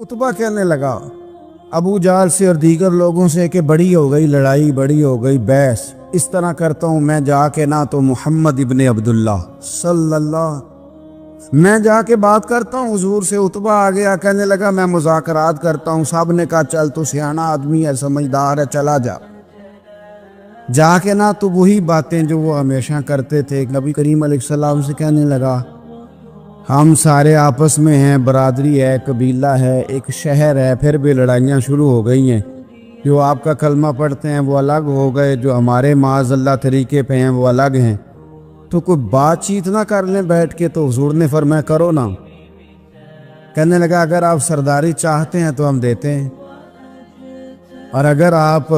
عتبہ کہنے لگا ابو جہل سے اور دیگر لوگوں سے کہ بڑی ہو گئی لڑائی، بڑی ہو گئی بحث، اس طرح کرتا ہوں میں جا کے نہ تو محمد ابن عبداللہ صلی اللہ، میں جا کے بات کرتا ہوں حضور سے۔ عتبہ آ گیا، کہنے لگا میں مذاکرات کرتا ہوں۔ صاحب نے کہا چل تو سیانا آدمی ہے، سمجھدار ہے، چلا جا۔ جا کے نہ تو وہی باتیں جو وہ ہمیشہ کرتے تھے، نبی کریم علیہ السلام سے کہنے لگا ہم سارے آپس میں ہیں، برادری ہے، قبیلہ ہے، ایک شہر ہے، پھر بھی لڑائیاں شروع ہو گئی ہیں۔ جو آپ کا کلمہ پڑھتے ہیں وہ الگ ہو گئے، جو ہمارے معاذ اللہ طریقے پہ ہیں وہ الگ ہیں، تو کوئی بات چیت نہ کر لیں بیٹھ کے۔ تو حضور نے فرمایا کرو نا۔ کہنے لگا اگر آپ سرداری چاہتے ہیں تو ہم دیتے ہیں، اور اگر آپ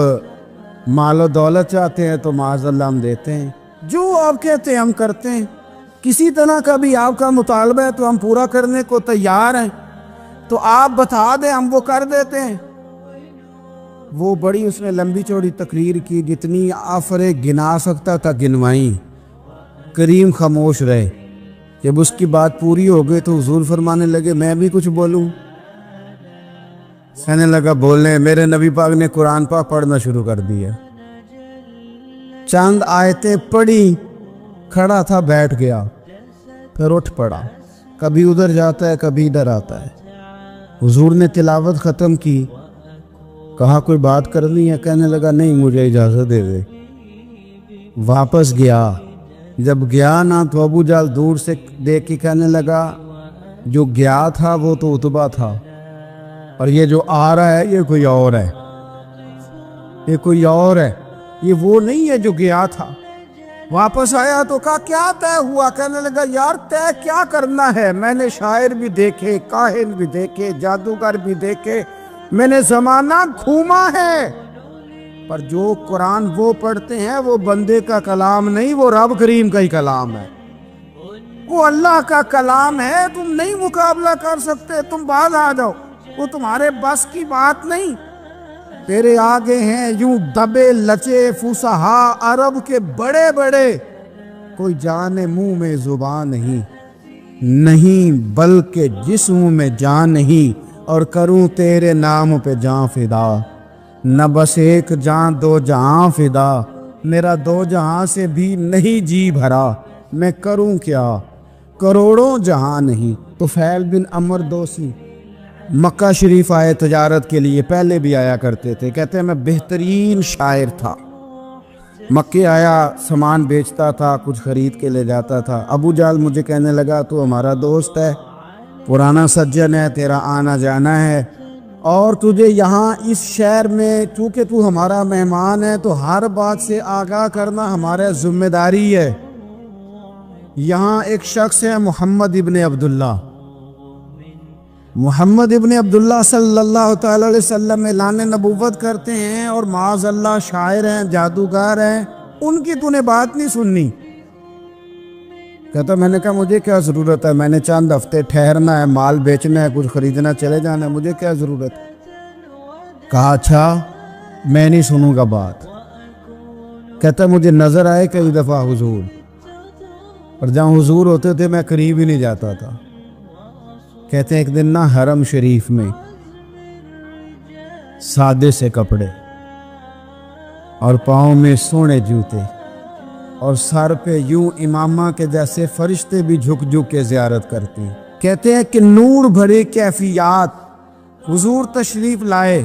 مال و دولت چاہتے ہیں تو معاذ اللہ ہم دیتے ہیں، جو آپ کہتے ہیں ہم کرتے ہیں۔ کسی طرح کا بھی آپ کا مطالبہ ہے تو ہم پورا کرنے کو تیار ہیں، تو آپ بتا دیں ہم وہ کر دیتے ہیں۔ وہ بڑی اس نے لمبی چوڑی تقریر کی، جتنی آفریں گنا سکتا تھا گنوائیں۔ کریم خاموش رہے۔ جب اس کی بات پوری ہو گئی تو حضور فرمانے لگے میں بھی کچھ بولوں؟ کہنے لگا بولنے۔ میرے نبی پاک نے قرآن پاک پڑھنا شروع کر دیا، چند آیتیں پڑھی، کھڑا تھا بیٹھ گیا، پھر اٹھ پڑا، کبھی ادھر جاتا ہے کبھی ادھر آتا ہے۔ حضور نے تلاوت ختم کی، کہا کوئی بات کرنی ہے؟ کہنے لگا نہیں مجھے اجازت دے دے۔ واپس گیا، جب گیا نا تو ابو جہل دور سے دیکھ کے کہنے لگا جو گیا تھا وہ تو عتبہ تھا، اور یہ جو آ رہا ہے یہ کوئی اور ہے، یہ کوئی اور ہے، یہ وہ نہیں ہے جو گیا تھا۔ واپس آیا تو کہا کیا طے ہوا؟ کہنے لگا یار طے کیا کرنا ہے، میں نے شاعر بھی دیکھے، کاہن بھی دیکھے، جادوگر بھی دیکھے، میں نے زمانہ گھوما ہے، پر جو قرآن وہ پڑھتے ہیں وہ بندے کا کلام نہیں، وہ رب کریم کا ہی کلام ہے، وہ اللہ کا کلام ہے۔ تم نہیں مقابلہ کر سکتے، تم باز آ جاؤ، وہ تمہارے بس کی بات نہیں۔ تیرے آگے ہیں یوں دبے لچے فصحا عرب کے بڑے بڑے، کوئی جانے منہ میں زبان نہیں بلکہ جسم میں جان نہیں، اور کروں تیرے نام پہ جان فدا، نہ بس ایک جان دو جہاں فدا، میرا دو جہاں سے بھی نہیں جی بھرا، میں کروں کیا کروڑوں جہاں نہیں۔ طفیل بن عمر دوسی مکہ شریف آئے تجارت کے لیے، پہلے بھی آیا کرتے تھے، کہتے ہیں میں بہترین شاعر تھا، مکے آیا سامان بیچتا تھا، کچھ خرید کے لے جاتا تھا۔ ابو جہل مجھے کہنے لگا تو ہمارا دوست ہے، پرانا سجن ہے، تیرا آنا جانا ہے، اور تجھے یہاں اس شہر میں چونکہ تو ہمارا مہمان ہے تو ہر بات سے آگاہ کرنا ہمارا ذمہ داری ہے۔ یہاں ایک شخص ہے محمد ابن عبداللہ، محمد ابن عبداللہ صلی اللہ تعالی علیہ وسلم اعلان نبوت کرتے ہیں، اور معاذ اللہ شاعر ہیں، جادوگر ہیں، ان کی تو نے بات نہیں سننی۔ کہتا میں نے کہا مجھے کیا ضرورت ہے، میں نے چند ہفتے ٹھہرنا ہے، مال بیچنا ہے، کچھ خریدنا، چلے جانا ہے، مجھے کیا ضرورت ہے؟ کہا اچھا میں نہیں سنوں گا بات۔ کہتا مجھے نظر آئے کئی دفعہ حضور، اور جہاں حضور ہوتے تھے میں قریب ہی نہیں جاتا تھا۔ کہتے ہیں ایک دن نا حرم شریف میں سادے سے کپڑے اور پاؤں میں سونے جوتے اور سر پہ یوں امامہ کے جیسے فرشتے بھی جھک جھک کے زیارت کرتے ہیں۔ کہتے ہیں کہ نور بھرے کیفیات حضور تشریف لائے،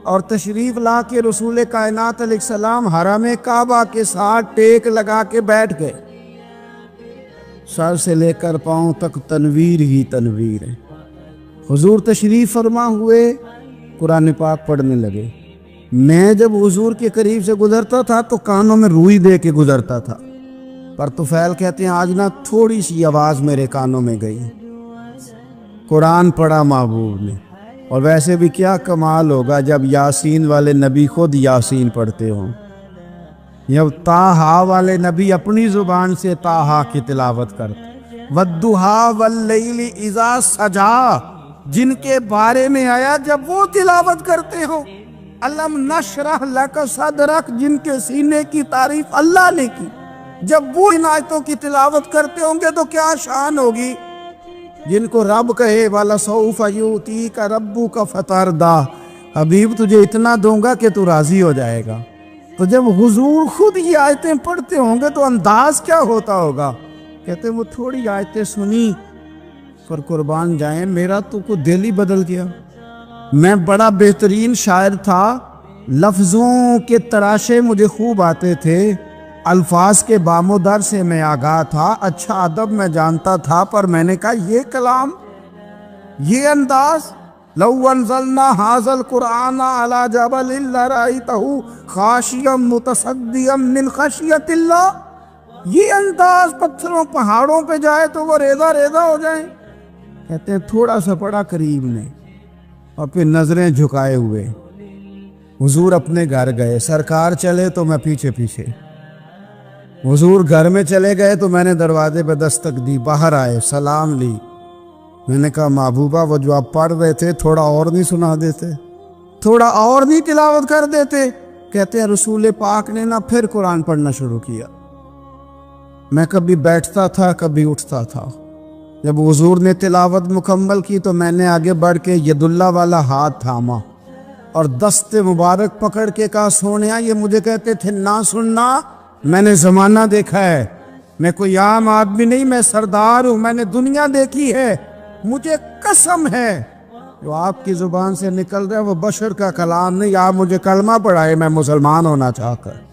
اور تشریف لا کے رسول کائنات علیہ السلام حرم کعبہ کے ساتھ ٹیک لگا کے بیٹھ گئے، سر سے لے کر پاؤں تک تنویر ہی تنویر ہے۔ حضور تشریف فرما ہوئے، قرآن پاک پڑھنے لگے۔ میں جب حضور کے قریب سے گزرتا تھا تو کانوں میں روئی دے کے گزرتا تھا، پر طفیل کہتے ہیں آج نہ تھوڑی سی آواز میرے کانوں میں گئی، قرآن پڑھا محبوب نے۔ اور ویسے بھی کیا کمال ہوگا جب یاسین والے نبی خود یاسین پڑھتے ہوں، جب طٰہٰ والے نبی اپنی زبان سے طٰہٰ کی تلاوت کرتے، وَالضُّحَىٰ وَاللَّيْلِ إِذَا سَجَىٰ جن کے بارے میں آیا جب وہ تلاوت کرتے ہو، الم نشرح لک صدرک جن کے سینے کی تعریف اللہ نے کی، جب وہ ان آیتوں کی تلاوت کرتے ہوں گے تو کیا شان ہوگی۔ جن کو رب کہے وَلَسَوْفَ يُؤْتِيكَ رَبُّكَ فَتَرْضَىٰ، حبیب تجھے اتنا دوں گا کہ تو راضی ہو جائے گا۔ تو جب حضور خود یہ آیتیں پڑھتے ہوں گے تو انداز کیا ہوتا ہوگا؟ کہتے وہ تھوڑی آیتیں سنی پر قربان جائیں میرا تو کو دل ہی بدل گیا۔ میں بڑا بہترین شاعر تھا، لفظوں کے تراشے مجھے خوب آتے تھے، الفاظ کے بام و در سے میں آگاہ تھا، اچھا ادب میں جانتا تھا، پر میں نے کہا یہ کلام، یہ انداز، لو انزلنا ھذا القرآن علی جبل لرأیتہ خاشعا متصدعا من خشیۃ اللہ، یہ انداز پتھروں پہاڑوں پہ جائے تو وہ ریزہ ریزہ ہو جائیں۔ کہتے ہیں تھوڑا سا پڑا قریب نے اور پھر نظریں جھکائے ہوئے حضور اپنے گھر گئے، سرکار چلے تو میں پیچھے پیچھے، حضور گھر میں چلے گئے تو میں نے دروازے پہ دستک دی، باہر آئے، سلام لی، میں نے کہا محبوبہ وہ جو آپ پڑھ رہے تھے تھوڑا اور نہیں سنا دیتے، تھوڑا اور نہیں تلاوت کر دیتے؟ کہتے ہیں رسول پاک نے نا پھر قرآن پڑھنا شروع کیا۔ میں کبھی بیٹھتا تھا کبھی اٹھتا تھا، جب حضور نے تلاوت مکمل کی تو میں نے آگے بڑھ کے ید اللہ والا ہاتھ تھاما اور دست مبارک پکڑ کے کہا سونیا، یہ مجھے کہتے تھے نہ سننا، میں نے زمانہ دیکھا ہے، میں کوئی عام آدمی نہیں، میں سردار ہوں، میں نے دنیا دیکھی ہے، مجھے قسم ہے جو آپ کی زبان سے نکل رہا ہے وہ بشر کا کلام نہیں، آپ مجھے کلمہ پڑھائے میں مسلمان ہونا چاہ کر۔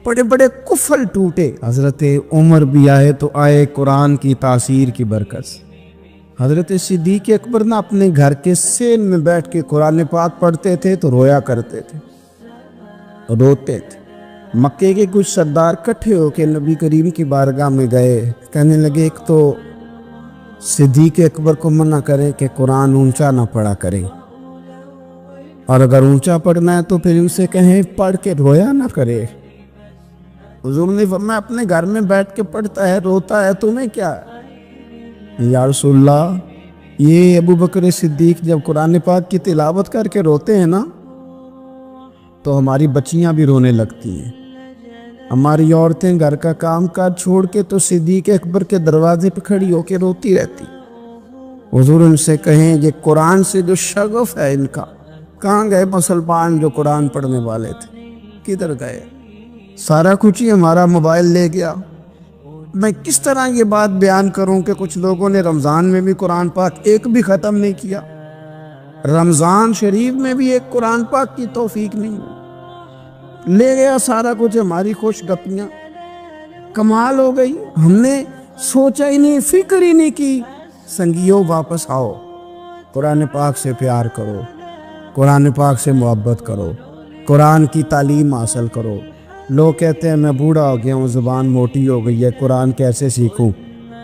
بڑے بڑے کفل ٹوٹے، حضرت عمر بھی آئے تو آئے قرآن کی تاثیر کی برکت سے۔ حضرت صدیق اکبر نہ اپنے گھر کے سین میں بیٹھ کے قرآن پاک پڑھتے تھے تو رویا کرتے تھے، روتے تھے۔ مکے کے کچھ سردار کٹھے ہو کے نبی کریم کی بارگاہ میں گئے، کہنے لگے ایک تو صدیق اکبر کو منع کرے کہ قرآن اونچا نہ پڑھا کرے، اور اگر اونچا پڑھنا ہے تو پھر اسے کہیں پڑھ کے رویا نہ کرے۔ حضور نے فرمایا اپنے گھر میں بیٹھ کے پڑھتا ہے روتا ہے، تمہیں کیا ہے؟ یا رسول اللہ، یہ ابو بکر صدیق جب قرآن پاک کی تلاوت کر کے روتے ہیں نا تو ہماری بچیاں بھی رونے لگتی ہیں، ہماری عورتیں گھر کا کام کاج چھوڑ کے تو صدیق اکبر کے دروازے پہ کھڑی ہو کے روتی رہتی۔ حضور ان سے کہیں یہ قرآن سے جو شغف ہے ان کا، کہاں گئے مسلمان جو قرآن پڑھنے والے تھے، کدھر گئے؟ سارا کچھ ہی ہمارا موبائل لے گیا۔ میں کس طرح یہ بات بیان کروں کہ کچھ لوگوں نے رمضان میں بھی قرآن پاک ایک بھی ختم نہیں کیا، رمضان شریف میں بھی ایک قرآن پاک کی توفیق نہیں ہوئی، لے گیا سارا کچھ ہماری خوش گپیاں، کمال ہو گئی، ہم نے سوچا ہی نہیں، فکر ہی نہیں کی۔ سنگیوں واپس آؤ، قرآن پاک سے پیار کرو، قرآن پاک سے محبت کرو، قرآن کی تعلیم حاصل کرو۔ لوگ کہتے ہیں میں بوڑھا ہو گیا ہوں، زبان موٹی ہو گئی ہے، قرآن کیسے سیکھوں؟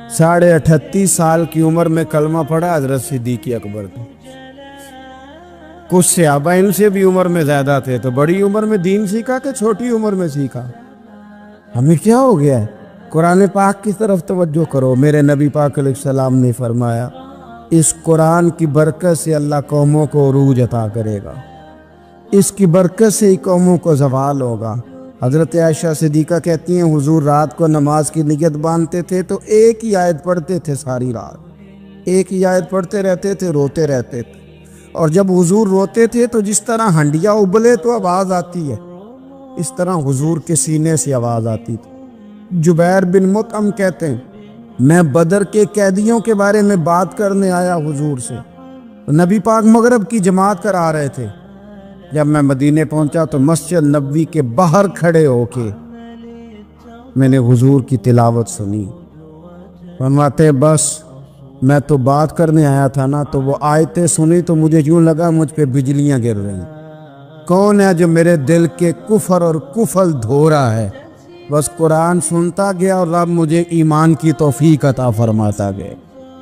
38.5 سال کی عمر میں کلمہ پڑھا حضرت صدیق اکبر نے۔ کچھ صحابہ ان سے بھی عمر میں زیادہ تھے تو بڑی عمر میں دین سیکھا کہ چھوٹی عمر میں سیکھا؟ ہمیں کیا ہو گیا ہے؟ قرآن پاک کی طرف توجہ کرو۔ میرے نبی پاک علیہ السلام نے فرمایا اس قرآن کی برکت سے اللہ قوموں کو عروج عطا کرے گا، اس کی برکت سے ہی قوموں کو زوال ہوگا۔ حضرت عائشہ صدیقہ کہتی ہیں حضور رات کو نماز کی نیت باندھتے تھے تو ایک ہی آیت پڑھتے تھے، ساری رات ایک ہی آیت پڑھتے رہتے تھے، روتے رہتے تھے، اور جب حضور روتے تھے تو جس طرح ہنڈیا ابلے تو آواز آتی ہے اس طرح حضور کے سینے سے آواز آتی تھی۔ جبیر بن مطعم کہتے ہیں میں بدر کے قیدیوں کے بارے میں بات کرنے آیا حضور سے، نبی پاک مغرب کی جماعت کرا رہے تھے، جب میں مدینے پہنچا تو مسجد نبوی کے باہر کھڑے ہو کے میں نے حضور کی تلاوت سنی۔ فرماتے بس میں تو بات کرنے آیا تھا نا، تو وہ آیتیں سنی تو مجھے یوں لگا مجھ پہ بجلیاں گر رہی۔ کون ہے جو میرے دل کے کفر اور کفل دھو رہا ہے؟ بس قرآن سنتا گیا اور رب مجھے ایمان کی توفیق عطا فرماتا گیا،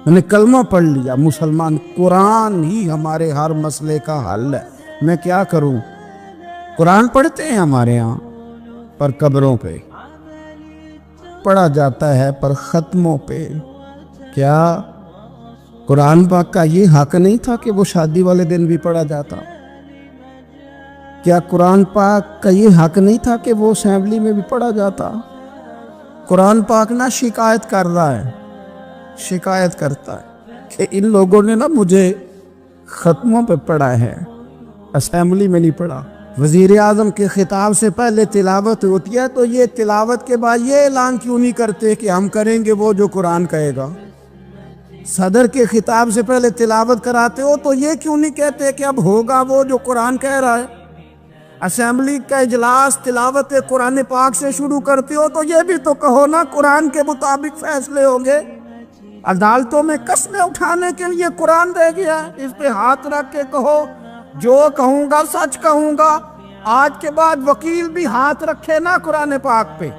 میں نے کلمہ پڑھ لیا، مسلمان۔ قرآن ہی ہمارے ہر مسئلے کا حل ہے، میں کیا کروں؟ قرآن پڑھتے ہیں ہمارے ہاں پر قبروں پہ پڑھا جاتا ہے، پر ختموں پہ۔ کیا قرآن پاک کا یہ حق نہیں تھا کہ وہ شادی والے دن بھی پڑھا جاتا؟ کیا قرآن پاک کا یہ حق نہیں تھا کہ وہ اسمبلی میں بھی پڑھا جاتا؟ قرآن پاک نہ شکایت کر رہا ہے، شکایت کرتا ہے کہ ان لوگوں نے نا مجھے ختموں پہ پڑھا ہے، اسمبلی میں نہیں پڑھا۔ وزیر اعظم کے خطاب سے پہلے تلاوت ہوتی ہے تو یہ تلاوت کے بعد یہ اعلان کیوں نہیں کرتے کہ ہم کریں گے وہ جو قرآن کہے گا؟ صدر کے خطاب سے پہلے تلاوت کراتے ہو تو یہ کیوں نہیں کہتے کہ اب ہوگا وہ جو قرآن کہہ رہا ہے؟ اسمبلی کا اجلاس تلاوت قرآن پاک سے شروع کرتے ہو تو یہ بھی تو کہو نا قرآن کے مطابق فیصلے ہوں گے۔ عدالتوں میں قسمیں اٹھانے کے لیے قرآن دے گیا، اس پہ ہاتھ رکھ کے کہو جو کہوں گا سچ کہوں گا۔ آج کے بعد وکیل بھی ہاتھ رکھے نا قرآن پاک پہ،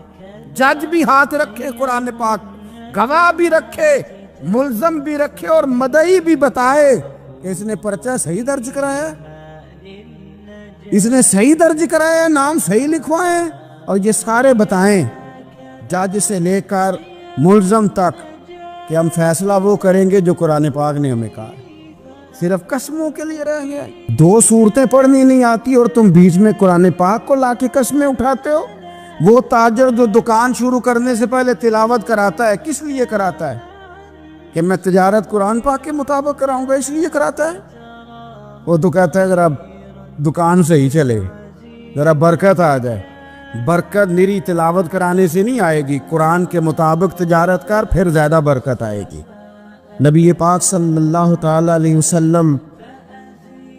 جج بھی ہاتھ رکھے قرآن پاک، گواہ بھی رکھے، ملزم بھی رکھے اور مدعی بھی بتائے کہ اس نے پرچہ صحیح درج کرایا ہے، اس نے صحیح درج کرایا ہے، نام صحیح لکھوائے، اور یہ سارے بتائیں جج سے لے کر ملزم تک کہ ہم فیصلہ وہ کریں گے جو قرآن پاک نے ہمیں کہا۔ صرف قسموں کے لیے رہ گیا، دو صورتیں پڑھنی نہیں آتی اور تم بیچ میں قرآن پاک کو لا کے قسمیں اٹھاتے ہو۔ وہ تاجر جو دکان شروع کرنے سے پہلے تلاوت کراتا ہے کس لیے کراتا ہے؟ کہ میں تجارت قرآن پاک کے مطابق کراؤں گا، اس لیے کراتا ہے۔ وہ تو کہتا ہے ذرا دکان صحیح چلے، ذرا برکت آ جائے۔ برکت نری تلاوت کرانے سے نہیں آئے گی، قرآن کے مطابق تجارت کر، پھر زیادہ برکت آئے گی۔ نبی پاک صلی اللہ تعالی علیہ وسلم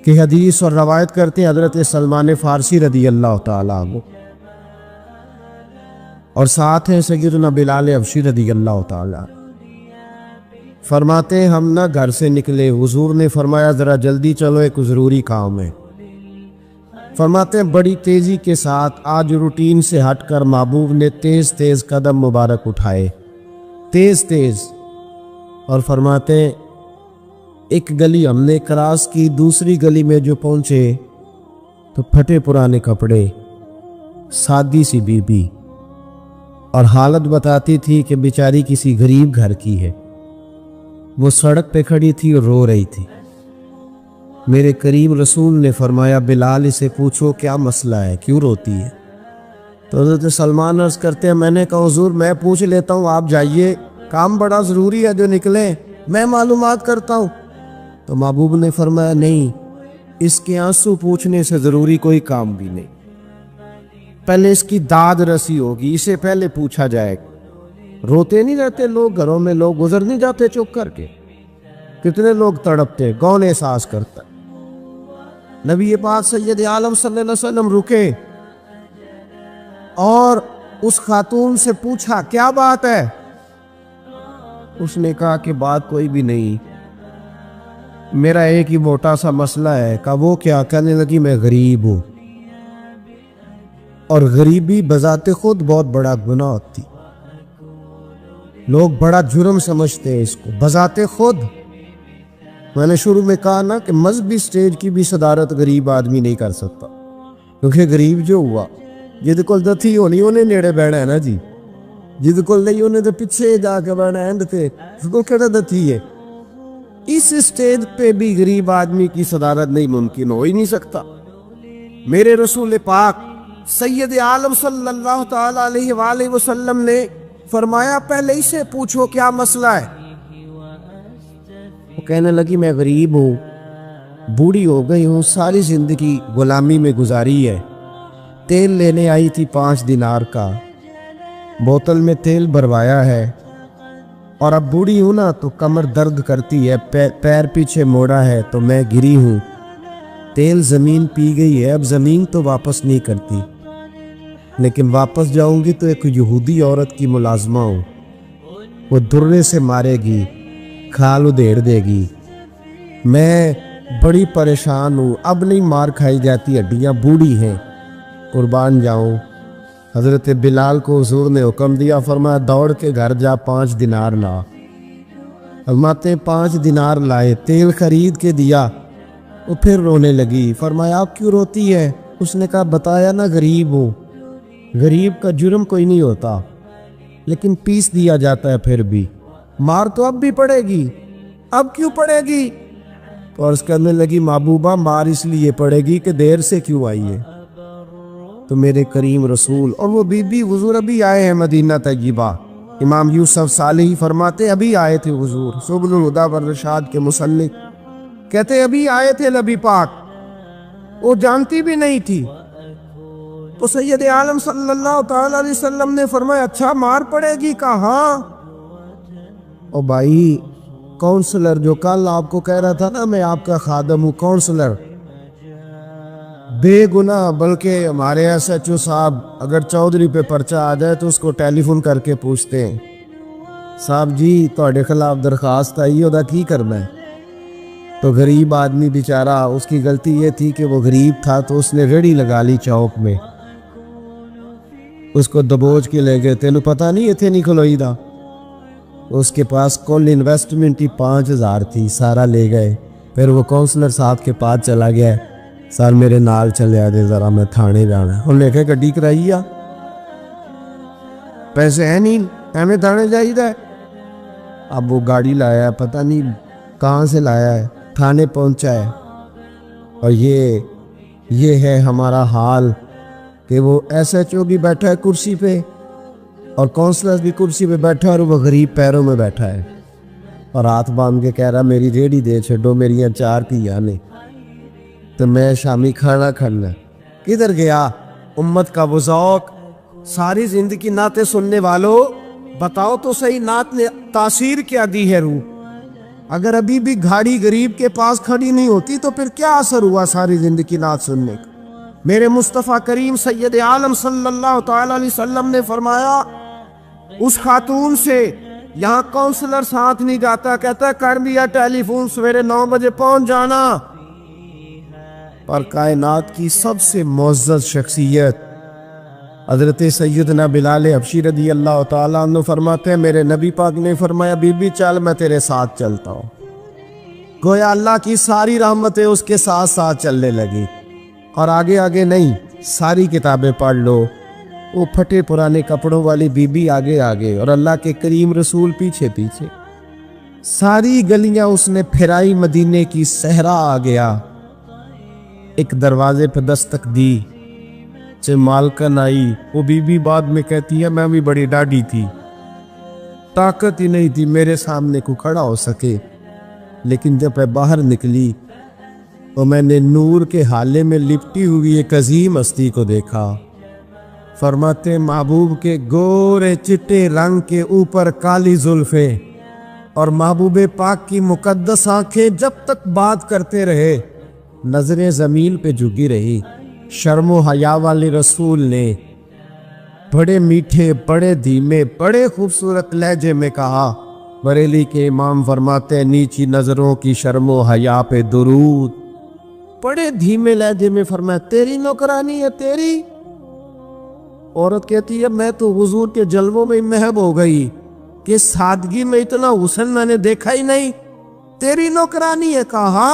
کی حدیث اور روایت کرتے ہیں حضرت سلمان فارسی رضی اللہ تعالیٰ عنہ، اور ساتھ ہیں سیدنا بلال حبشی رضی اللہ تعالیٰ۔ فرماتے ہیں ہم نہ گھر سے نکلے، حضور نے فرمایا ذرا جلدی چلو، ایک ضروری کام ہے۔ فرماتے ہیں بڑی تیزی کے ساتھ آج روٹین سے ہٹ کر محبوب نے تیز تیز قدم مبارک اٹھائے، تیز تیز، اور فرماتے ہیں ایک گلی ہم نے کراس کی، دوسری گلی میں جو پہنچے تو پھٹے پرانے کپڑے، سادی سی بی بی، اور حالت بتاتی تھی کہ بیچاری کسی غریب گھر کی ہے۔ وہ سڑک پہ کھڑی تھی اور رو رہی تھی۔ میرے کریم رسول نے فرمایا بلال اسے پوچھو کیا مسئلہ ہے، کیوں روتی ہے؟ تو حضرت سلمان عرض کرتے ہیں میں نے کہا حضور میں پوچھ لیتا ہوں، آپ جائیے، کام بڑا ضروری ہے جو نکلے، میں معلومات کرتا ہوں۔ تو محبوب نے فرمایا نہیں، اس کے آنسو پوچھنے سے ضروری کوئی کام بھی نہیں، پہلے اس کی داد رسی ہوگی، اسے پہلے پوچھا جائے گا۔ روتے نہیں رہتے لوگ گھروں میں، لوگ گزر نہیں جاتے چپ کر کے، کتنے لوگ تڑپتے، کون احساس کرتا ہے؟ نبی پاک سید عالم صلی اللہ علیہ وسلم رکے اور اس خاتون سے پوچھا کیا بات ہے؟ اس نے کہا کہ بات کوئی بھی نہیں، میرا ایک ہی موٹا سا مسئلہ ہے۔ کہا وہ کیا؟ کہنے لگی میں غریب ہوں، اور غریبی بذات خود بہت بڑا گناہ ہوتی، لوگ بڑا جرم سمجھتے ہیں اس کو بذات خود۔ میں نے شروع میں کہا نا کہ مذہبی سٹیج کی بھی صدارت غریب آدمی نہیں کر سکتا، کیونکہ غریب جو ہوا جد کول دتھی ہونی انہیں نیڑے بیٹھا ہے نا جی، جد کول نہیں انہیں تو پیچھے جا کے بیٹھا ہے، اس کو کہنا دتھی ہے۔ اس سٹیج پہ بھی غریب آدمی کی صدارت نہیں ممکن، ہو ہی نہیں سکتا۔ میرے رسول پاک سید عالم صلی اللہ تعالی علیہ وآلہ وسلم نے فرمایا پہلے اسے پوچھو کیا مسئلہ ہے۔ وہ کہنے لگی میں غریب ہوں، بوڑھی ہو گئی ہوں، ساری زندگی غلامی میں گزاری ہے، تیل لینے آئی تھی 5 دینار کا، بوتل میں تیل بھروایا ہے، اور اب بوڑھی ہوں نا تو کمر درد کرتی ہے، پیر پیچھے موڑا ہے تو میں گری ہوں، تیل زمین پی گئی ہے، اب زمین تو واپس نہیں کرتی، لیکن واپس جاؤں گی تو ایک یہودی عورت کی ملازمہ ہوں، وہ درے سے مارے گی، کھال ادھیڑ دے گی، میں بڑی پریشان ہوں، اب نہیں مار کھائی جاتی، ہڈیاں بوڑھی ہیں، قربان جاؤں۔ حضرت بلال کو حضور نے حکم دیا، فرمایا دوڑ کے گھر جا 5 دینار لا۔ فرماتے 5 دینار لائے، تیل خرید کے دیا، وہ پھر رونے لگی۔ فرمایا آپ کیوں روتی ہے؟ اس نے کہا بتایا نا غریب ہوں، غریب کا جرم کوئی نہیں ہوتا، لیکن پیس دیا جاتا ہے، پھر بھی مار تو اب بھی پڑے گی، اب کیوں پڑے گی؟ تو عرض کرنے لگی محبوبہ مار اس لیے پڑے گی کہ دیر سے کیوں آئی ہے۔ تو میرے کریم رسول اور وہ بی بی حضور ابھی آئے ہیں مدینہ طیبہ، امام یوسف صالحی فرماتے ابھی آئے تھے حضور، سبل الہدی والرشاد کے مصنف، کہتے ابھی آئے تھے نبی پاک، وہ جانتی بھی نہیں تھی۔ تو سید عالم صلی اللہ تعالی علیہ وسلم نے فرمایا اچھا مار پڑے گی؟ کہا ہاں۔ او بھائی کونسلر جو کل آپ کو کہہ رہا تھا نا میں آپ کا خادم ہوں، کونسلر بے گناہ، بلکہ ہمارے ایس ایچ او صاحب اگر چودھری پہ پرچہ آ جائے تو اس کو ٹیلی فون کر کے پوچھتے ہیں صاحب جی تہاڈے خلاف درخواست آئی ہے، کی کرنا ہے؟ تو غریب آدمی بیچارہ، اس کی غلطی یہ تھی کہ وہ غریب تھا تو اس نے ریڑھی لگا لی چوک میں، اس کو دبوچ کے لے گئے، تینوں پتہ نہیں اتنے نہیں کھلوئی دا۔ اس کے پاس کل انویسٹمنٹ ہی 5000 تھی، سارا لے گئے۔ پھر وہ کونسلر صاحب کے پاس چلا گیا، سر میرے نال چلے آدھے ذرا میں تھانے جانا ہے۔ انہوں نے کہا گڈی کرائی آ، پیسے ہیں نہیں ایویں تھانے جائی دا ہے۔ اب وہ گاڑی لایا ہے، پتہ نہیں کہاں سے لایا ہے، تھانے پہنچا ہے۔ اور یہ ہے ہمارا حال کہ وہ ایس ایچ او بھی بیٹھا ہے کرسی پہ اور کونسلر بھی کرسی پہ بیٹھا ہے اور وہ غریب پیروں میں بیٹھا ہے اور ہاتھ باندھ کے کہہ رہا میری ریڑھی دے چھڈو، میری 4 دیا نے تو میں شامی کھانا کھانا۔ کدھر گیا امت کا وہ ذوق؟ ساری زندگی نعتیں سننے والوں بتاؤ تو صحیح، نعت نے تاثیر کیا دی ہے روح؟ اگر ابھی بھی گھاڑی غریب کے پاس کھڑی نہیں ہوتی تو پھر کیا اثر ہوا ساری زندگی نعت سننے کا؟ میرے مصطفیٰ کریم سید عالم صلی اللہ تعالی علیہ وسلم نے فرمایا اس خاتون سے یہاں کونسلر ساتھ نہیں جاتا، کہتا ہے کر دیا ٹیلی فون، سویرے 9 بجے پہنچ جانا۔ پر کائنات کی سب سے معزز شخصیت حضرت سیدنا بلال حبشی رضی اللہ تعالیٰ عنہ فرماتے ہیں میرے نبی پاک نے فرمایا بی بی چل میں تیرے ساتھ چلتا ہوں۔ گویا اللہ کی ساری رحمتیں اس کے ساتھ ساتھ چلنے لگی، اور آگے آگے نہیں، ساری کتابیں پڑھ لو، وہ پھٹے پرانے کپڑوں والی بی بی آگے آگے اور اللہ کے کریم رسول پیچھے پیچھے، ساری گلیاں اس نے پھرائی، مدینے کی صحرا آ گیا، ایک دروازے پہ دستک دی، مالکن آئی، وہ بی بی بعد میں کہتی ہے میں بھی بڑی ڈاڈی تھی، طاقت ہی نہیں تھی میرے سامنے کو کھڑا ہو سکے، لیکن جب میں باہر نکلی تو میں نے نور کے حالے میں لپٹی ہوئی ایک عظیم ہستی کو دیکھا۔ فرماتے محبوب کے گورے چٹے رنگ کے اوپر کالی زلفیں اور محبوب پاک کی مقدس آنکھیں جب تک بات کرتے رہے نظریں زمین پہ جھکی رہی۔ شرم و حیا والے رسول نے بڑے میٹھے، بڑے دھیمے، بڑے خوبصورت لہجے میں کہا، بریلی کے امام فرماتے نیچی نظروں کی شرم و حیا پہ درود۔ بڑے دھیمے لہجے میں فرمایا تیری نوکرانی ہے تیری؟ عورت کہتی ہے میں تو حضور کے جلووں میں محب ہو گئی کہ سادگی میں اتنا حسن میں نے دیکھا ہی نہیں، تیری نوکرانی ہے؟ کہا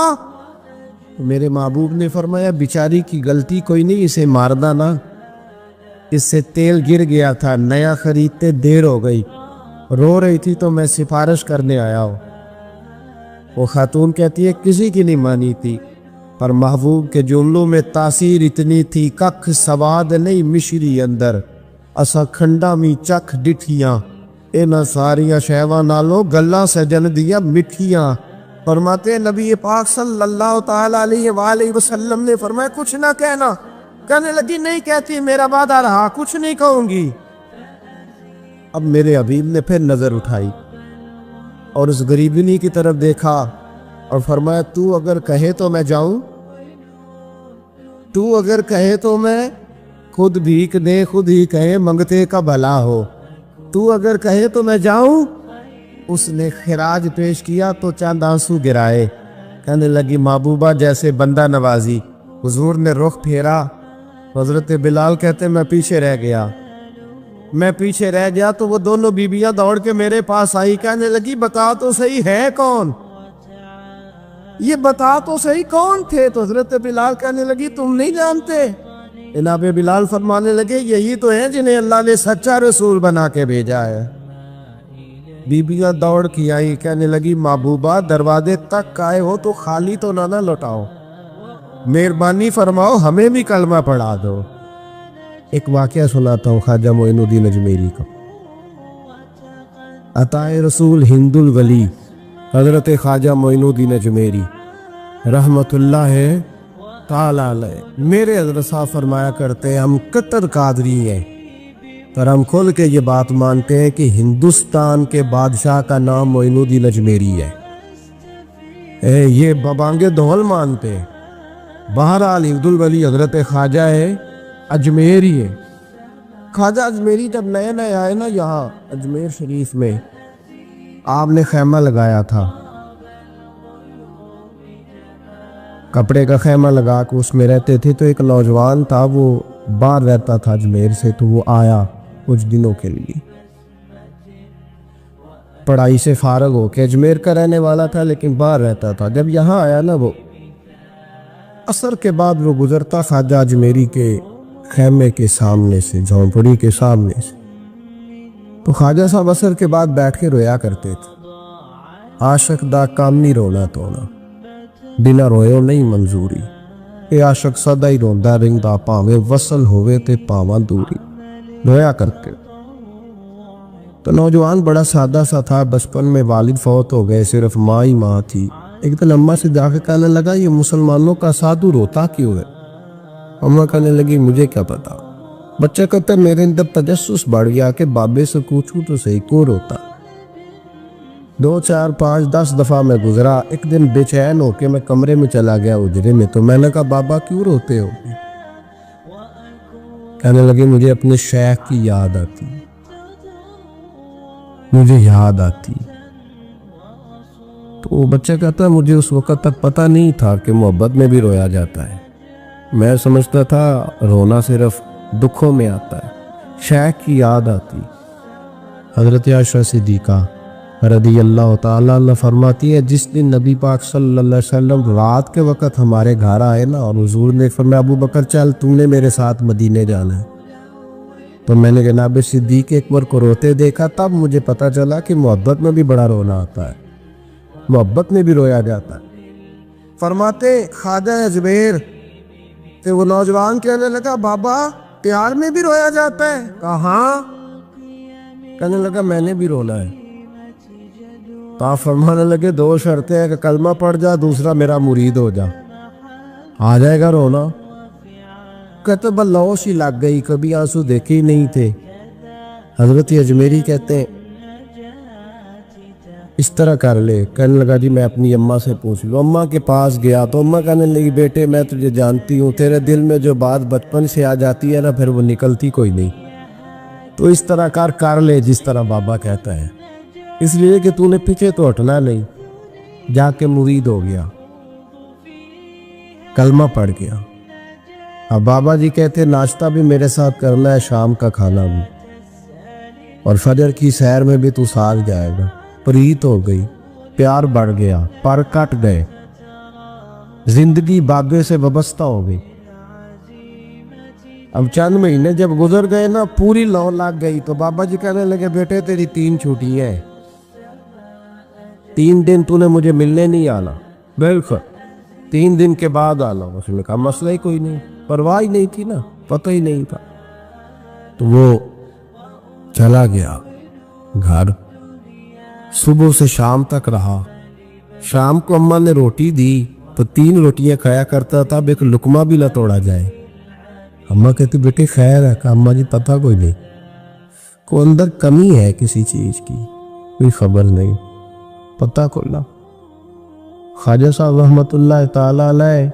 میرے محبوب نے فرمایا بیچاری کی غلطی کوئی نہیں، اسے ماردہ نا، اس سے تیل گر گیا تھا، نیا خریدتے دیر ہو گئی، رو رہی تھی تو میں سفارش کرنے آیا ہوں۔ وہ خاتون کہتی ہے کسی کی نہیں مانی تھی، پر محبوب کے جملوں میں تاثیر اتنی تھی، ککھ سواد نہیں مشری اندر، اسا کھنڈا می چکھ ڈٹھیاں، اینا ساریاں شہواں نالوں گلاں سجن دیا مٹھیاں۔ فرماتے نبی پاک صلی اللہ تعالی علیہ وآلہ وسلم نے فرمایا کچھ نہ کہنا، کہنے لگی نہیں کہتی، میرا وعدہ رہا کچھ نہیں کہوں گی۔ اب میرے حبیب نے پھر نظر اٹھائی اور اس غریبنی کی طرف دیکھا اور فرمایا تو اگر کہے تو میں جاؤں، تو اگر کہے تو میں خود بھیک دے، خود ہی کہے منگتے کا بھلا ہو، تو اگر کہے تو میں جاؤں۔ اس نے خراج پیش کیا تو چند آنسو گرائے، کہنے لگی محبوبہ جیسے بندہ نوازی۔ حضور نے رخ پھیرا، حضرت بلال کہتے میں پیچھے رہ گیا تو وہ دونوں بیبیاں دوڑ کے میرے پاس آئی، کہنے لگی بتا تو صحیح ہے کون، یہ بتا تو صحیح کون تھے؟ تو حضرت بلال کہنے لگی تم نہیں جانتے؟ جناب بلال فرمانے لگے یہی تو ہیں جنہیں اللہ نے سچا رسول بنا کے بھیجا ہے۔ بیبیاں دوڑ کی آئی، کہنے لگی محبوبہ دروازے تک آئے ہو تو خالی تو نہ لوٹاؤ، مہربانی فرماؤ ہمیں بھی کلمہ پڑھا دو۔ ایک واقعہ سناتا ہوں خواجہ معین الدین اجمیری کا۔ عطائے رسول ہند الولی حضرت خواجہ معین الدین اجمیری رحمت اللہ تعالی علیہ، میرے حضرت صاحب فرمایا کرتے ہیں ہم کتر قادری ہیں، پر ہم کھل کے یہ بات مانتے ہیں کہ ہندوستان کے بادشاہ کا نام معین الدین اجمیری ہے۔ یہ ببانگ دول مانتے ہیں۔ بہرحال ہند الولی حضرت خواجہ ہے اجمیری ہے۔ خواجہ اجمیری جب نئے نئے آئے نا یہاں اجمیر شریف میں، آپ نے خیمہ لگایا تھا، کپڑے کا خیمہ لگا کے اس میں رہتے تھے۔ تو ایک نوجوان تھا، وہ باہر رہتا تھا اجمیر سے، تو وہ آیا کچھ دنوں کے لیے، پڑھائی سے فارغ ہو کے، اجمیر کا رہنے والا تھا لیکن باہر رہتا تھا۔ جب یہاں آیا نا، وہ عصر کے بعد وہ گزرتا خواجہ اجمیری کے خیمے کے سامنے سے، جھونپڑی کے سامنے سے، تو خواجہ صاحب عصر کے بعد بیٹھ کے رویا کرتے تھے۔ عاشق دا کام نہیں رونا تونا، بنا روئے نہیں منظوری، اے عاشق سدا ہی روندا رہندا، پاویں وصل ہوئے تے پاواں دوری، رویا کرتے۔ تو نوجوان بڑا سادہ سا تھا، بچپن میں والد فوت ہو گئے، صرف ماں ہی ماں تھی۔ ایک دن اماں سے جا کے کہنے لگا یہ مسلمانوں کا سادھو روتا کیوں ہے؟ اماں کہنے لگی مجھے کیا پتا۔ بچہ کہتا ہے میرے اندر تجسس بڑھ گیا کہ بابے سے پوچھوں تو صحیح کیوں روتا۔ 2 4 5 10 دفعہ میں گزرا، ایک دن بے چین ہو کے میں کمرے میں چلا گیا اجرے میں، تو میں نے کہا بابا کیوں روتے ہو؟ کہنے لگے مجھے اپنے شیخ کی یاد آتی، مجھے یاد آتی۔ تو وہ بچہ کہتا ہے مجھے اس وقت تک پتہ نہیں تھا کہ محبت میں بھی رویا جاتا ہے، میں سمجھتا تھا رونا صرف دکھوں میں آتا ہے، شیخ کی یاد آتی۔ حضرت عائشہ صدیقہ رضی اللہ تعالیٰ عنہ فرماتی ہے جس دن نبی پاک صلی اللہ علیہ وسلم رات کے وقت ہمارے گھر آئے نا، اور حضور نے فرمایا ابو بکر چل تم نے میرے ساتھ مدینے جانا ہے، تو میں نے جناب صدیق اکبر کو روتے دیکھا، تب مجھے پتہ چلا کہ محبت میں بھی بڑا رونا آتا ہے، محبت میں بھی رویا جاتا ہے۔ فرماتے خواجہ اجمیر کہ وہ نوجوان کہنے لگا بابا پیار میں بھی رویا جاتا ہے؟ کہا ہاں۔ کہنے لگا میں نے بھی رونا ہے۔ تو آپ فرمانے لگے 2 شرطیں ہیں کہ کلمہ پڑھ جا، دوسرا میرا مرید ہو جا، آ جائے گا رونا۔ کہتے بلوش ہی لگ گئی، کبھی آنسو دیکھے ہی نہیں تھے۔ حضرت اجمیری کہتے ہیں اس طرح کر لے۔ کہنے لگا جی میں اپنی اماں سے پوچھ لوں۔ اماں کے پاس گیا تو اماں کہنے لگی بیٹے میں تجھے جانتی ہوں، تیرے دل میں جو بات بچپن سے آ جاتی ہے نا پھر وہ نکلتی کوئی نہیں، تو اس طرح کر لے جس طرح بابا کہتا ہے، اس لیے کہ تو نے پیچھے تو ہٹنا نہیں۔ جا کے مرید ہو گیا، کلمہ پڑھ گیا۔ اب بابا جی کہتے ناشتہ بھی میرے ساتھ کرنا ہے، شام کا کھانا بھی، اور فجر کی سیر میں بھی تو ساتھ جائے گا۔ پریت ہو گئی، پیار بڑھ گیا، پر کٹ گئے، زندگی بابے سے وابستہ ہو گئی۔ اب چند مہینے جب گزر گئے نا، پوری لو لگ گئی، تو بابا جی کہنے لگے بیٹے تیری 3 چھٹیاں ہیں، 3 دن تو نے مجھے ملنے نہیں آنا۔ بالکل 3 دن کے بعد آنا۔ اس نے کہا مسئلہ ہی کوئی نہیں، پرواہ ہی نہیں تھی نا، پتہ ہی نہیں تھا۔ تو وہ چلا گیا گھر، صبح سے شام تک رہا۔ شام کو اماں نے روٹی دی تو 3 روٹیاں کھایا کرتا تھا، اب ایک لقمہ بھی نہ توڑا جائے۔ اماں کہتی بیٹے خیر ہے؟ کہ اماں جی پتہ کوئی نہیں، کو اندر کمی ہے کسی چیز کی، کوئی خبر نہیں، پتہ کھلا۔ خواجہ صاحب رحمت اللہ تعالیٰ علیہ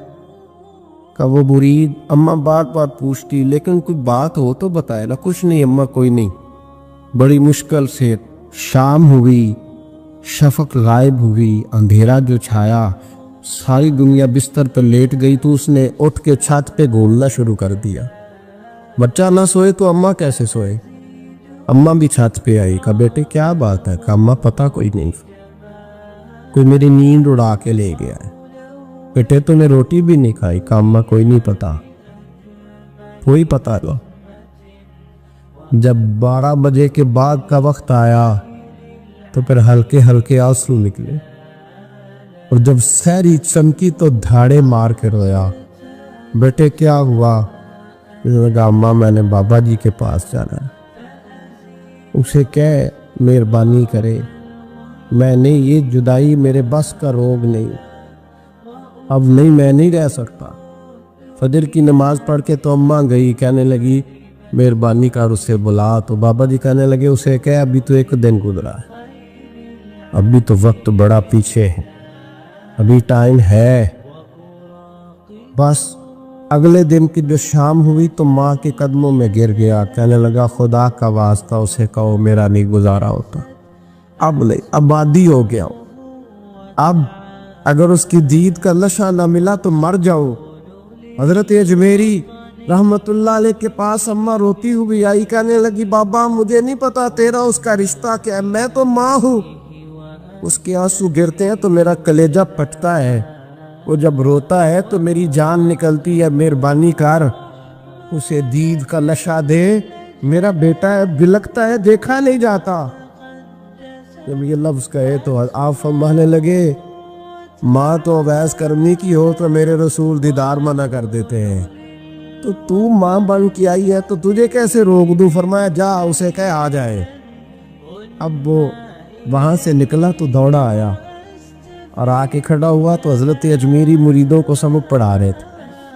کا وہ مرید، اماں بار بار پوچھتی لیکن کوئی بات ہو تو بتائے نا، کچھ نہیں اماں کوئی نہیں۔ بڑی مشکل سے شام ہوئی، شفق غائب ہوئی، اندھیرا جو چھایا، ساری دنیا بستر پر لیٹ گئی، تو اس نے اٹھ کے چھت پہ گھومنا شروع کر دیا۔ بچہ نہ سوئے تو اماں کیسے سوئے؟ اماں بھی چھت پہ آئی، کہا بیٹے کیا بات ہے؟ کہا اماں پتہ کوئی نہیں، کوئی میری نیند اڑا کے لے گیا ہے۔ بیٹے تو نے روٹی بھی نہیں کھائی؟ کہا اماں کوئی نہیں پتا، کوئی پتا نہیں۔ جب 12 بجے کے بعد کا وقت آیا تو پھر ہلکے ہلکے آنسو نکلے، اور جب سحری چمکی تو دھاڑے مار کے رویا۔ بیٹے کیا ہوا؟ کہا اماں میں نے بابا جی کے پاس جانا ہے، اسے کہہ مہربانی کرے، میں نے یہ جدائی میرے بس کا روگ نہیں، اب نہیں، میں نہیں رہ سکتا۔ فجر کی نماز پڑھ کے تو اماں گئی، کہنے لگی مہربانی کر اسے بلا، تو بابا جی کہنے لگے اسے کہ ابھی تو ایک دن گزرا ہے، ابھی تو وقت بڑا پیچھے ہے، ابھی ٹائم ہے۔ بس اگلے دن کی جو شام ہوئی تو ماں کے قدموں میں گر گیا، کہنے لگا خدا کا واسطہ اسے کہو میرا نہیں گزارا ہوتا، اب نہیں، اب عادی ہو گیا ہو، اب اگر اس کی دید کا لشا نہ ملا تو مر جاؤ۔ حضرت اجمیری رحمت اللہ علیہ کے پاس اماں روتی ہوئی آئی، کہنے لگی بابا مجھے نہیں پتا تیرا اس کا رشتہ کیا ہے، میں تو ماں ہوں۔ اس کے آنسو گرتے ہیں تو میرا کلیجہ پھٹتا ہے، وہ جب روتا ہے تو میری جان نکلتی ہے، مہربانی کر اسے دید کا نشہ دے، میرا بیٹا ہے، بلکتا ہے، دیکھا نہیں جاتا۔ جب یہ لفظ کہے تو آپ فرمانے لگے ماں تو اویس کرنی کی ہو تو میرے رسول دیدار منع کر دیتے ہیں، تو ماں بن کے آئی ہے تو تجھے کیسے روک دوں؟ فرمایا جا اسے کہہ آ جائے۔ اب وہ وہاں سے نکلا تو دوڑا آیا اور آ کے کھڑا ہوا تو حضرت اجمیری مریدوں کو سبق پڑھا رہے تھے،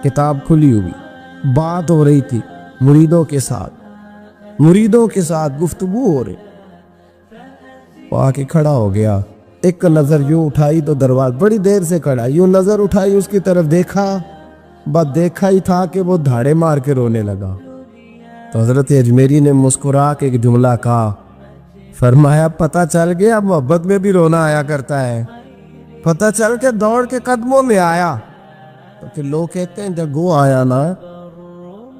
کتاب کھلی ہوئی، بات ہو رہی تھی مریدوں کے ساتھ گفتگو ہو رہی۔ وہ آ کے کھڑا ہو گیا، ایک نظر یوں اٹھائی تو دروازہ، بڑی دیر سے کھڑا، یوں نظر اٹھائی اس کی طرف دیکھا، بس دیکھا ہی تھا کہ وہ دھاڑے مار کے رونے لگا۔ تو حضرت اجمیری نے مسکرا کے ایک جملہ کہا، فرمایا پتہ چل گیا محبت میں بھی رونا آیا کرتا ہے، پتہ چل کے دوڑ کے قدموں میں آیا۔ تو پھر لوگ کہتے ہیں جب وہ آیا نا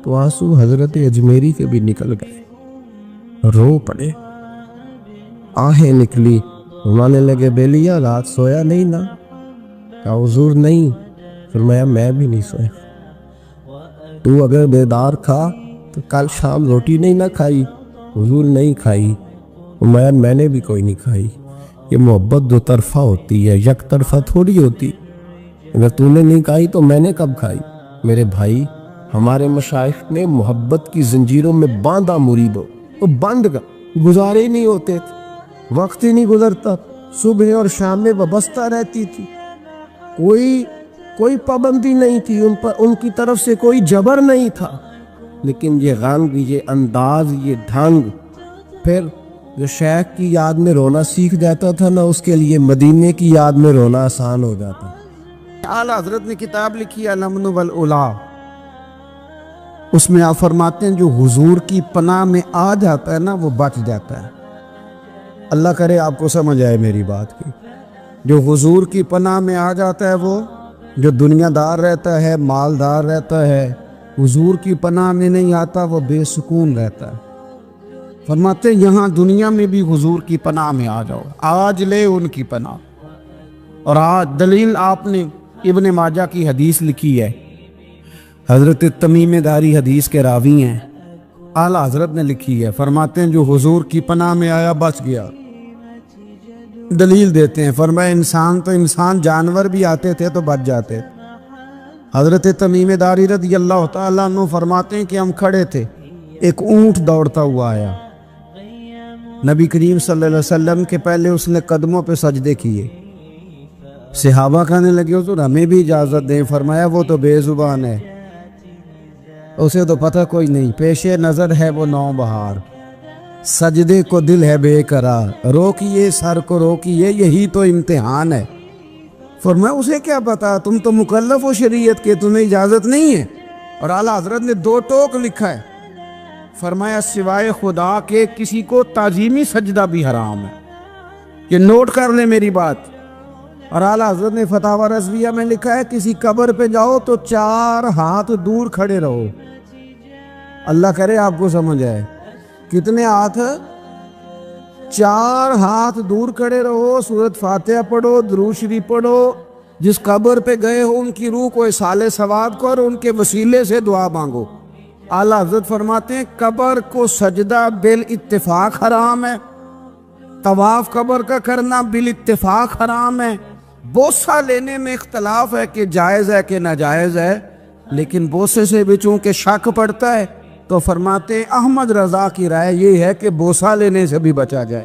تو آنسو حضرت اجمیری کے بھی نکل گئے، رو پڑے، آہیں نکلی۔ فرمانے لگے بیلیا رات سویا نہیں نا؟ کہا حضور نہیں۔ فرمایا میں بھی نہیں سویا، تو اگر بیدار تھا تو کل شام روٹی نہیں نہ کھائی؟ حضور نہیں کھائی۔ فرمایا میں نے بھی کوئی نہیں کھائی۔ یہ محبت دو طرفہ ہوتی ہے، یک طرفہ تھوڑی ہوتی، اگر تو نے نہیں کھائی تو میں نے کب کھائی؟ میرے بھائی، ہمارے مشائخ نے محبت کی زنجیروں میں باندھا مریدوں، وہ بند کا گزارے ہی نہیں ہوتے تھے، وقت ہی نہیں گزرتا، صبح اور شام میں وابستہ رہتی تھی، کوئی پابندی نہیں تھی ان پر، ان کی طرف سے کوئی جبر نہیں تھا، لیکن یہ غنگ، یہ انداز، یہ ڈھنگ، پھر جو شیخ کی یاد میں رونا سیکھ جاتا تھا نا، اس کے لیے مدینے کی یاد میں رونا آسان ہو جاتا۔ اعلیٰ حضرت نے کتاب لکھی ہے الامن والعلا، اس میں آپ فرماتے ہیں جو حضور کی پناہ میں آ جاتا ہے نا وہ بچ جاتا ہے۔ اللہ کرے آپ کو سمجھ آئے میری بات کی، جو حضور کی پناہ میں آ جاتا ہے، وہ جو دنیا دار رہتا ہے، مالدار رہتا ہے، حضور کی پناہ میں نہیں آتا وہ بے سکون رہتا ہے۔ فرماتے ہیں یہاں دنیا میں بھی حضور کی پناہ میں آ جاؤ، آج لے ان کی پناہ۔ اور آج دلیل آپ نے ابن ماجہ کی حدیث لکھی ہے، حضرت تمیم داری حدیث کے راوی ہیں، اعلیٰ حضرت نے لکھی ہے، فرماتے ہیں جو حضور کی پناہ میں آیا بچ گیا۔ دلیل دیتے ہیں، فرمایا انسان جانور بھی آتے تھے تو بچ جاتے۔ حضرت تمیم داری رضی اللہ تعالیٰ عنہ فرماتے ہیں کہ ہم کھڑے تھے، ایک اونٹ دوڑتا ہوا آیا، نبی کریم صلی اللہ علیہ وسلم کے پہلے اس نے قدموں پہ سجدے کیے، صحابہ کہنے لگے حضور ہمیں بھی اجازت دیں۔ فرمایا وہ تو بے زبان ہے، اسے تو پتہ کوئی نہیں، پیش نظر ہے وہ نو بہار، سجدے کو دل ہے بے قرار، روکیے سر کو روکیے یہی تو امتحان ہے۔ فرمایا اسے کیا پتا، تم تو مکلف ہو شریعت کے، تمہیں اجازت نہیں ہے۔ اور اعلیٰ حضرت نے دو ٹوک لکھا ہے، فرمایا سوائے خدا کے کسی کو تعظیمی سجدہ بھی حرام ہے، یہ نوٹ کر لیں میری بات۔ اور اعلیٰ حضرت نے فتاوی رضویہ میں لکھا ہے کسی قبر پہ جاؤ تو 4 ہاتھ دور کھڑے رہو، اللہ کرے آپ کو سمجھ آئے، کتنے ہاتھ؟ 4 ہاتھ دور کھڑے رہو، سورۃ فاتحہ پڑھو، درود شریف پڑھو، جس قبر پہ گئے ہو ان کی روح کو اصحال ثواب کو اور ان کے وسیلے سے دعا مانگو۔ اعلیٰ حضرت فرماتے ہیں قبر کو سجدہ بالاتفاق حرام ہے، طواف قبر کا کرنا بالاتفاق حرام ہے، بوسہ لینے میں اختلاف ہے کہ جائز ہے کہ ناجائز ہے، لیکن بوسے سے بھی چونکہ شک پڑتا ہے تو فرماتے ہیں احمد رضا کی رائے یہ ہے کہ بوسہ لینے سے بھی بچا جائے،